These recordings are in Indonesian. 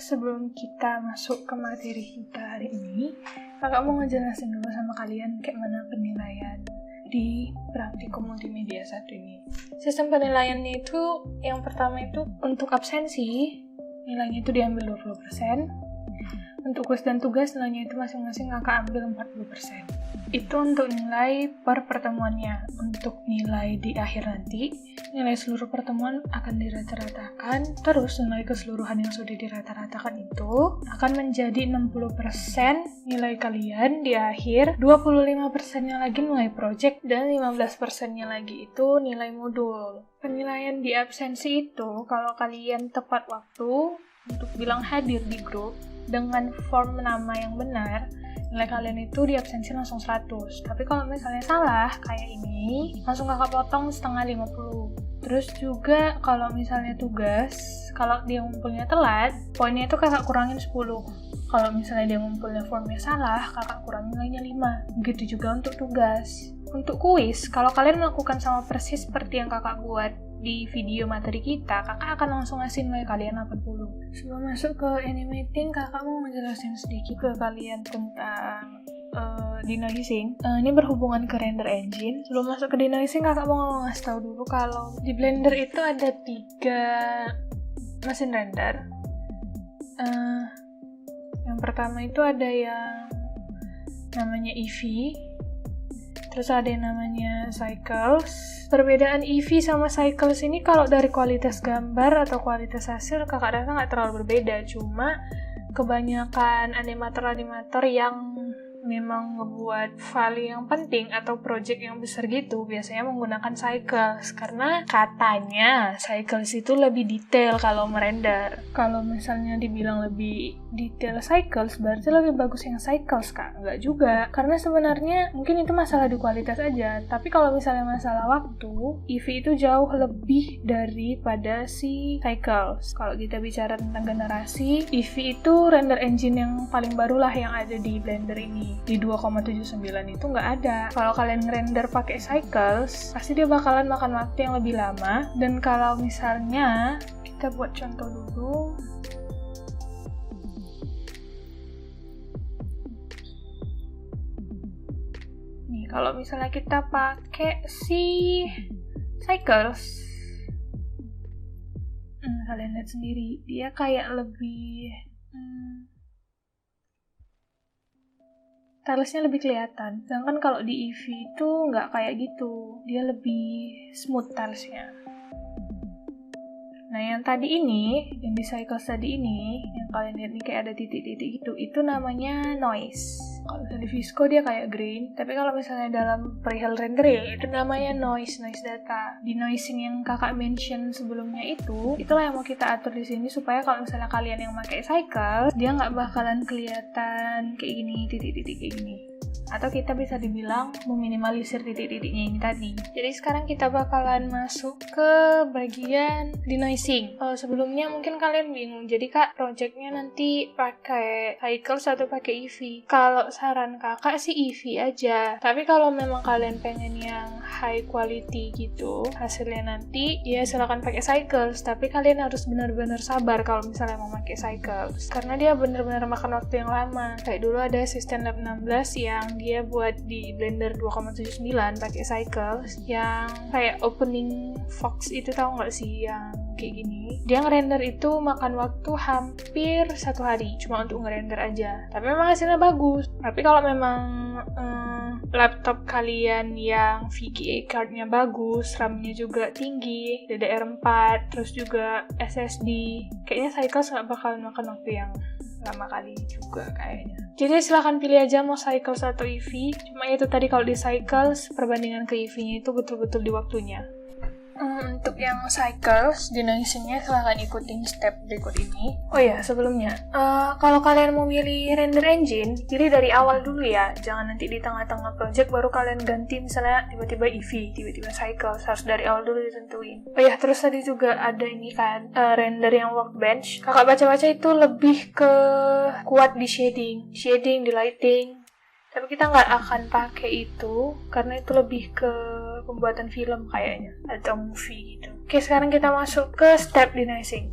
Sebelum kita masuk ke materi kita hari ini, kakak mau ngejelasin dulu sama kalian kayak mana penilaian di praktikum multimedia 1 ini. Sistem penilaiannya itu yang pertama itu untuk absensi, nilainya itu diambil 20%. Untuk kuis dan tugas nilainya itu masing-masing kakak ambil 40%. Itu untuk nilai per pertemuannya. Untuk nilai di akhir nanti, nilai seluruh pertemuan akan dirata-ratakan, terus nilai keseluruhan yang sudah dirata-ratakan itu akan menjadi 60% nilai kalian di akhir, 25%-nya lagi nilai project, dan 15%-nya lagi itu nilai modul. Penilaian di absensi itu, kalau kalian tepat waktu untuk bilang hadir di grup dengan form nama yang benar, nilai kalian itu di absensi langsung 100. Tapi kalau misalnya salah, kayak ini, langsung kakak potong setengah 50. Terus juga kalau misalnya tugas, kalau dia ngumpulnya telat, poinnya itu kakak kurangin 10. Kalau misalnya dia ngumpulnya formnya salah, kakak kurangin nilainya 5. Begitu juga untuk tugas. Untuk kuis, kalau kalian melakukan sama persis seperti yang kakak buat di video materi kita, kakak akan langsung ngasih nilai kalian 80. Sebelum masuk ke animating, kakak mau ngejelasin sedikit ke kalian tentang denoising. Ini berhubungan ke render engine. Sebelum masuk ke denoising, kakak mau ngasih tahu dulu kalau di Blender itu ada 3 mesin render. Yang pertama itu ada yang namanya Eevee, terus ada yang namanya Cycles. Perbedaan Eevee sama Cycles ini kalau dari kualitas gambar atau kualitas hasil kakak rasa nggak terlalu berbeda, cuma kebanyakan animator-animator yang memang ngebuat file yang penting atau project yang besar gitu biasanya menggunakan Cycles, karena katanya Cycles itu lebih detail kalau merender. Kalau misalnya dibilang lebih detail Cycles, berarti lebih bagus yang Cycles, Kak? Enggak juga, karena sebenarnya mungkin itu masalah di kualitas aja, tapi kalau misalnya masalah waktu, Eevee itu jauh lebih daripada si Cycles. Kalau kita bicara tentang generasi, Eevee itu render engine yang paling baru lah yang ada di Blender ini. Di 2,79 itu nggak ada. Kalau kalian ngerender pakai Cycles, pasti dia bakalan makan waktu yang lebih lama. Dan kalau misalnya kita buat contoh dulu, nih kalau misalnya kita pakai si Cycles, kalian lihat sendiri, dia kayak lebih tiles-nya lebih kelihatan. Sedangkan kalau di Eevee itu nggak kayak gitu. Dia lebih smooth tiles-nya. Nah, yang tadi ini, yang di Cycles tadi ini, yang kalian lihat nih kayak ada titik-titik gitu, itu namanya noise. Kalau misalnya di Visco dia kayak green, tapi kalau misalnya dalam perihal rendering, itu namanya noise data. Di noising yang kakak mention sebelumnya itulah yang mau kita atur di sini supaya kalau misalnya kalian yang pakai Cycles, dia nggak bakalan kelihatan kayak gini, titik-titik kayak gini. Atau kita bisa dibilang meminimalisir titik-titiknya ini tadi. Jadi sekarang kita bakalan masuk ke bagian denoising. Sebelumnya mungkin kalian bingung, jadi kak projectnya nanti pakai Cycles atau pakai Eevee? Kalau saran kakak sih Eevee aja. Tapi kalau memang kalian pengen yang high quality gitu hasilnya nanti, ya silakan pakai Cycles. Tapi kalian harus benar-benar sabar kalau misalnya mau pakai Cycles, karena dia benar-benar makan waktu yang lama. Kayak dulu ada System Lab 16 yang dia buat di Blender 2,79 pakai Cycles yang kayak opening Fox itu, tahu nggak sih yang kayak gini? Dia ngerender itu makan waktu hampir 1 hari cuma untuk ngerender aja, tapi memang hasilnya bagus. Tapi kalau memang laptop kalian yang VGA card-nya bagus, RAM-nya juga tinggi, DDR4, terus juga SSD, kayaknya Cycles nggak bakalan makan waktu yang lama kali juga kayaknya. Jadi silahkan pilih aja mau Cycles atau Eevee. Cuma itu tadi, kalau di Cycles perbandingan ke Eevee-nya itu betul-betul di waktunya. Untuk yang Cycles, denoising-nya silahkan ikutin step berikut ini. Oh ya, sebelumnya, kalau kalian mau milih render engine, pilih dari awal dulu ya. Jangan nanti di tengah-tengah project baru kalian ganti, misalnya tiba-tiba Eevee, tiba-tiba Cycles. Harus dari awal dulu ditentuin. Oh ya, terus tadi juga ada ini kan, render yang workbench. Kakak baca-baca itu lebih ke kuat di shading, di lighting. Tapi kita nggak akan pakai itu, karena itu lebih ke pembuatan film kayaknya, atau movie gitu. Oke, sekarang kita masuk ke step denoising.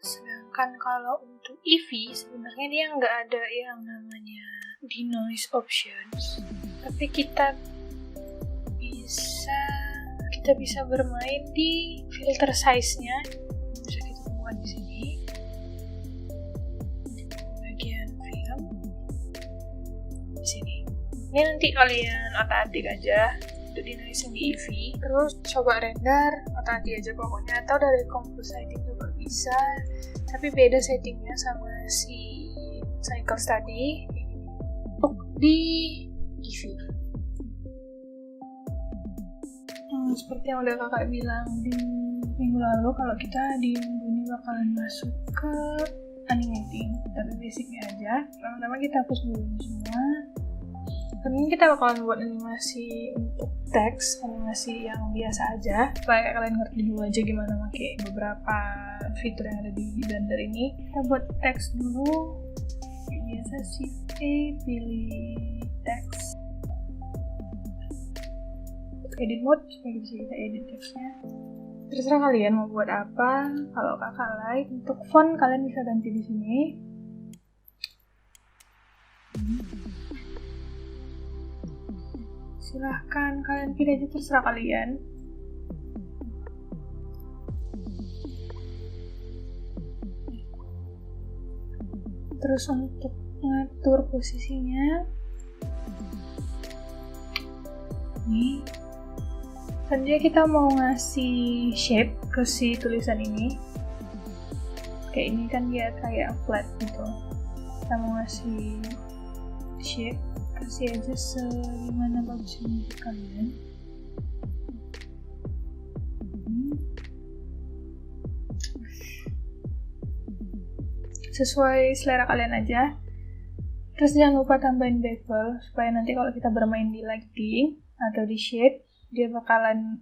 Sedangkan kalau untuk Eevee sebenarnya dia nggak ada yang namanya denoise options, tapi kita bisa bermain di filter size-nya. Bisa kita temukan di sini bagian film di sini. Ini nanti kalian otak-atik aja untuk denoising di Eevee, terus coba render otak-atik aja pokoknya, atau dari compositing juga bisa, tapi beda settingnya sama si cycle tadi untuk di Eevee. Seperti yang udah kakak bilang di minggu lalu, kalau kita di minggu ini bakalan masuk ke animating, tapi basicnya aja. Pertama kita hapus dulu semua. Karena kita bakalan buat animasi untuk teks, animasi yang biasa aja, supaya kalian ngerti dulu aja gimana pakai beberapa fitur yang ada di Blender ini. Kita buat teks dulu. Biasa Shift A, pilih teks. Edit mode supaya bisa kita edit teksnya. Terserah kalian mau buat apa. Kalau kakak like, untuk font kalian bisa ganti di sini. Silahkan kalian pilih aja, terserah kalian. Terus untuk ngatur posisinya, ini tadinya kita mau ngasih shape ke si tulisan ini. Kayak ini kan dia kayak flat gitu. Kita mau ngasih shape, kasih aja segimana bagusnya menurut kalian. Sesuai selera kalian aja. Terus jangan lupa tambahin bevel supaya nanti kalau kita bermain di lighting atau di shade, dia bakalan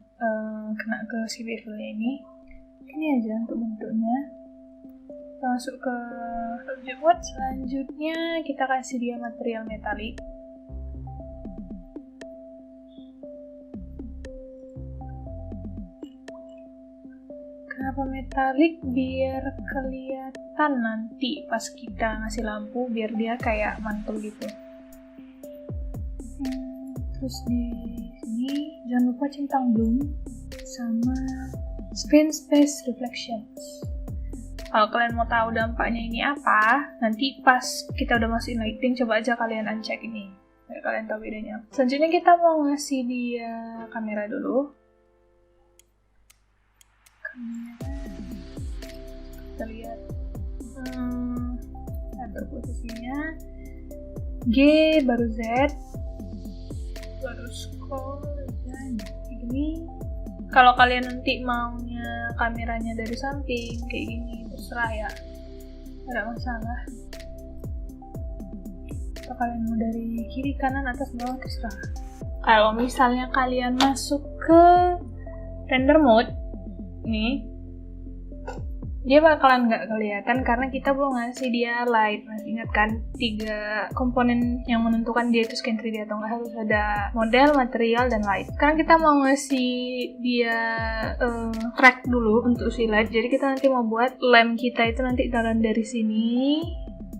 kena ke si bevelnya ini. Ini aja untuk bentuknya. Kita masuk ke object mode. Selanjutnya kita kasih dia material metalik. Kenapa metalik? Biar kelihatan nanti pas kita ngasih lampu, biar dia kayak mantul gitu. Terus di sini jangan lupa centang bloom sama spin space reflections. Kalau kalian mau tahu dampaknya ini apa, nanti pas kita udah masukin lighting, coba aja kalian uncheck ini biar kalian tahu bedanya. Selanjutnya kita mau ngasih dia kamera dulu. Kita lihat atur posisinya, G baru Z baru scroll dan ini. Kalau kalian nanti maunya kameranya dari samping kayak gini, terserah ya, tidak masalah. Atau kalian mau dari kiri, kanan, atas, bawah, terserah. Kalau misalnya kalian masuk ke render mode nih, dia bakalan nggak kelihatan karena kita belum ngasih dia light. Masih ingat kan 3 komponen yang menentukan dia itu scan 3D atau nggak, harus ada model, material, dan light. Sekarang kita mau ngasih dia track dulu untuk si light. Jadi kita nanti mau buat lamp kita itu nanti jalan dari sini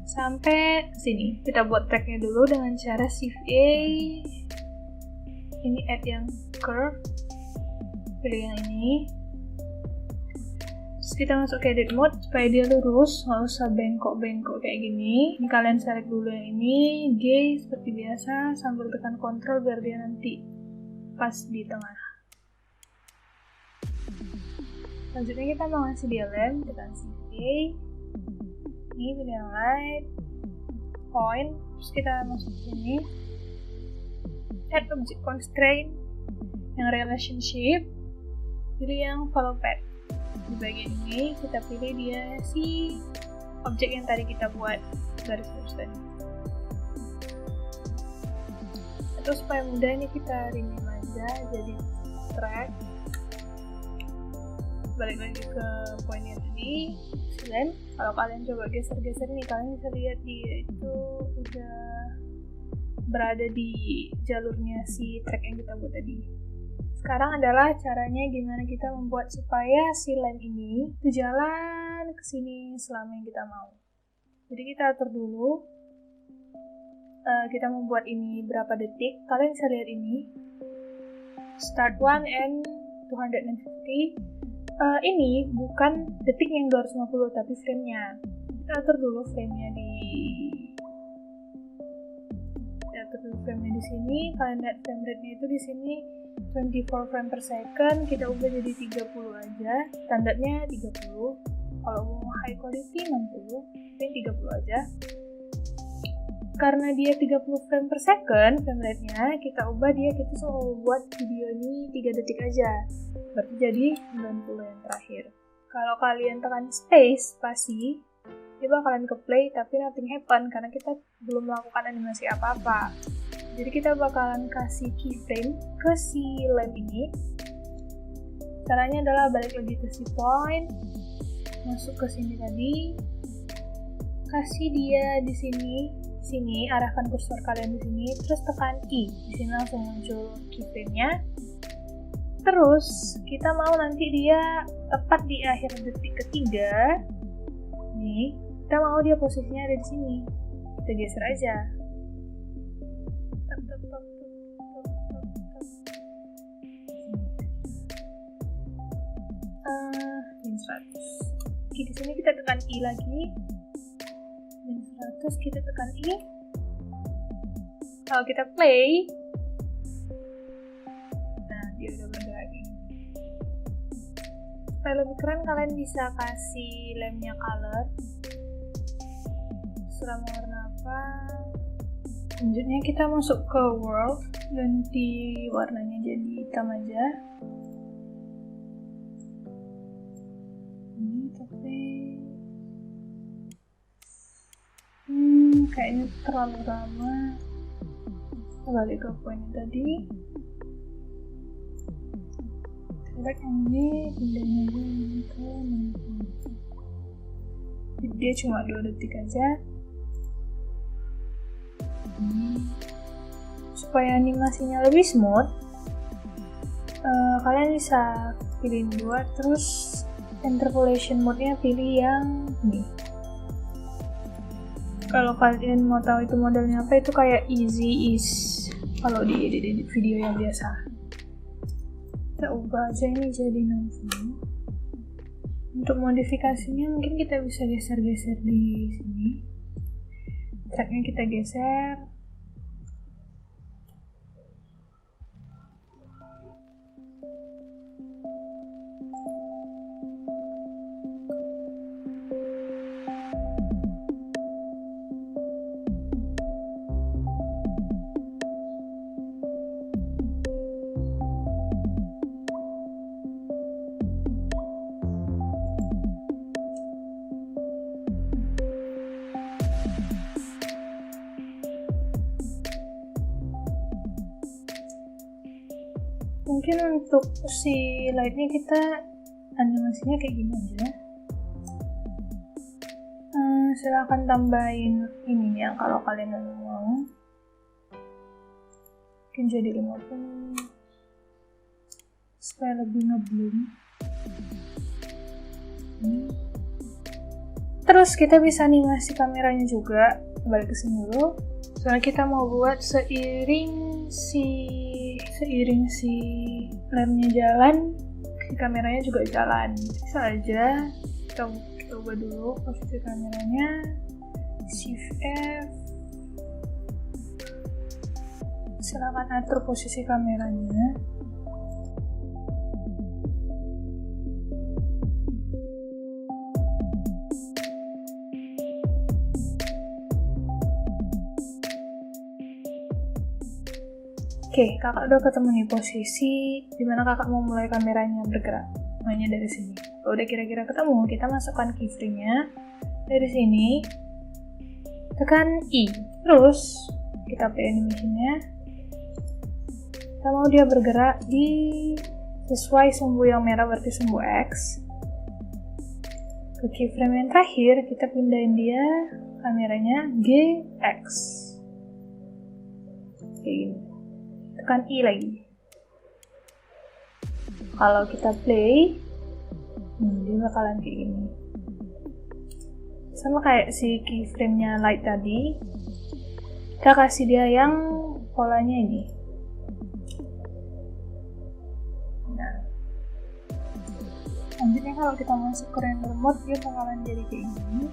sampai sini. Kita buat tracknya dulu dengan cara Shift A. Ini add yang curve, pilih yang ini. Terus kita masuk ke edit mode supaya dia lurus, nggak usah bengkok-bengkok kayak gini. Ini kalian select dulu yang ini, G seperti biasa, sambil tekan Ctrl biar dia nanti pas di tengah. Selanjutnya kita mau ngasih dia lamp, tekan Shift A. Ini pilih yang light, point, terus kita masuk ke sini. Add object constraint, yang relationship, pilih yang follow path. Di bagian ini kita pilih dia si objek yang tadi kita buat garis lurus tadi. Atau supaya mudah ini kita rename aja jadi track. Balik lagi ke poinnya tadi, dan kalau kalian coba geser-geser nih, kalian bisa lihat dia itu udah berada di jalurnya si track yang kita buat tadi. Sekarang adalah caranya gimana kita membuat supaya si lamp ini itu jalan ke sini selama yang kita mau. Jadi kita atur dulu, kita membuat ini berapa detik. Kalian bisa lihat ini, start 1 and 250. Ini bukan detik yang 250 tapi frame-nya. Kita atur dulu frame-nya di sini. Kalian lihat frame rate-nya itu di sini 24 frame per second, kita ubah jadi 30 aja, standarnya 30. Kalau mau high quality 60, tapi 30 aja. Karena dia 30 frame per second frame rate-nya, kita ubah dia, kita mau buat video ini 3 detik aja, berarti jadi 90 yang terakhir. Kalau kalian tekan space spasi, dia bakalan ke play tapi nothing happen karena kita belum melakukan animasi apa-apa. Jadi kita bakalan kasih keyframe ke si lamp ini. Caranya adalah balik lagi ke si point, masuk ke sini tadi, kasih dia di sini, arahkan kursor kalian di sini, terus tekan I. Di sini langsung muncul keyframe-nya. Terus kita mau nanti dia tepat di akhir detik ketiga. Nih, kita mau dia posisinya ada di sini. Kita geser aja. Min 100. Oke, di sini kita tekan I lagi. Min 100 kita tekan I. Kalau kita play, nah dia udah bergerak. Supaya lebih keren, kalian bisa kasih lampnya color. Serah mau warna apa. Selanjutnya kita masuk ke world, ganti warnanya jadi hitam aja. Ini tapi kayaknya terlalu lama. Balik ke poin tadi. Select yang ini, pindahnya ke dia cuma 2 detik aja. Supaya animasinya lebih smooth, kalian bisa pilih 2, terus interpolation mode-nya pilih yang ini. Kalau kalian mau tahu itu modelnya apa, itu kayak easy is kalau di edit video yang biasa. Kita ubah aja ini jadi 60. Untuk modifikasinya mungkin kita bisa geser-geser di sini. Tracknya kita geser. Mungkin untuk si lightnya kita animasinya kayak gini aja. silahkan tambahin ini ya kalau kalian mau. Mungkin jadi 50 supaya lebih ngebloom. Terus kita bisa animasi kameranya juga. Balik ke sini dulu. Soalnya kita mau buat seiring si lampnya jalan, si kameranya juga jalan. Bisa aja kita coba dulu posisi kameranya. Shift F. Silakan atur posisi kameranya. Oke, kakak udah ketemu nih posisi dimana kakak mau mulai kameranya bergerak. Hanya dari sini. Kalau udah kira-kira ketemu, kita masukkan keyframe-nya. Dari sini, tekan I. Terus, kita play animation-nya. Kita mau dia bergerak di sesuai sumbu yang merah, berarti sumbu X. Ke keyframe yang terakhir, kita pindahin dia kameranya GX. Kayak gini. Tekan I lagi. Kalau kita play, dia bakalan kayak gini. Sama kayak si keyframe-nya light tadi, kita kasih dia yang polanya ini. Nah, selanjutnya kalau kita masuk ke render mode, dia bakalan jadi kayak gini.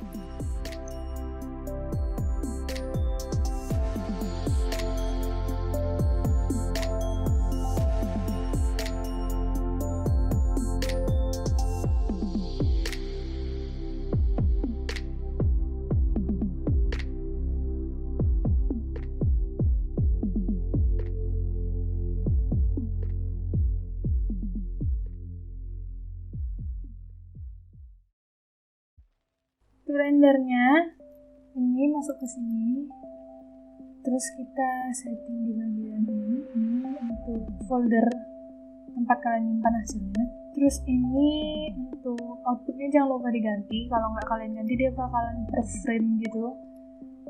Rendernya ini masuk ke sini, terus kita setting di bagian ini untuk folder tempat kalian nyimpan hasilnya. Terus ini untuk outputnya jangan lupa diganti, kalau nggak kalian ganti dia bakalan per frame gitu.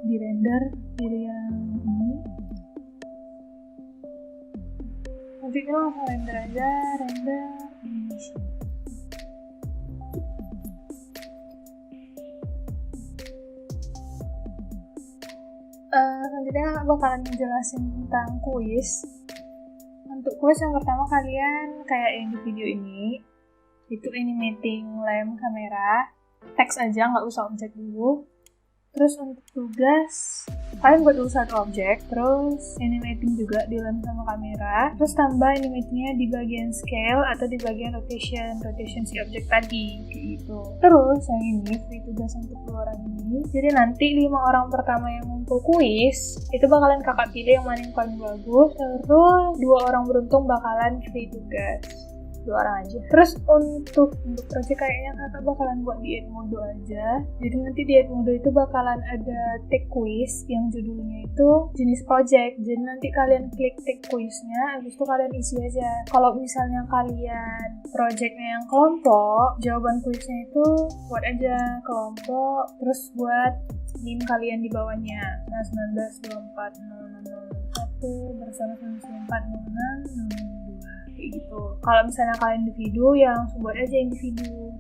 Di render pilih yang ini, nanti kita langsung render aja, render animation. Selanjutnya bakalan menjelasin tentang kuis. Untuk kuis yang pertama kalian kayak yang di video ini, itu animating lamp kamera, teks aja nggak usah objek dulu. Terus untuk tugas, kalian buat dulu satu objek, terus animating juga di lamp sama kamera, terus tambah animatingnya di bagian scale atau di bagian rotation si objek tadi, kayak gitu. Terus yang ini free tugas untuk 2 orang ini, jadi nanti 5 orang pertama yang ngumpul kuis, itu bakalan kakak pilih yang mana yang paling bagus, terus 2 orang beruntung bakalan free tugas. 2 orang aja. Terus untuk project kayaknya kakak bakalan buat di Edmodo aja. Jadi nanti di Edmodo itu bakalan ada tag quiz yang judulnya itu jenis project. Jadi nanti kalian klik tag quiznya, habis itu kalian isi aja. Kalau misalnya kalian projectnya yang kelompok, jawaban quiznya itu buat aja kelompok, terus buat NIM kalian di bawahnya. Nah, 19240001 bersama 19440602. Kayak gitu. Kalau misalnya kalian individu, ya langsung buat aja individu.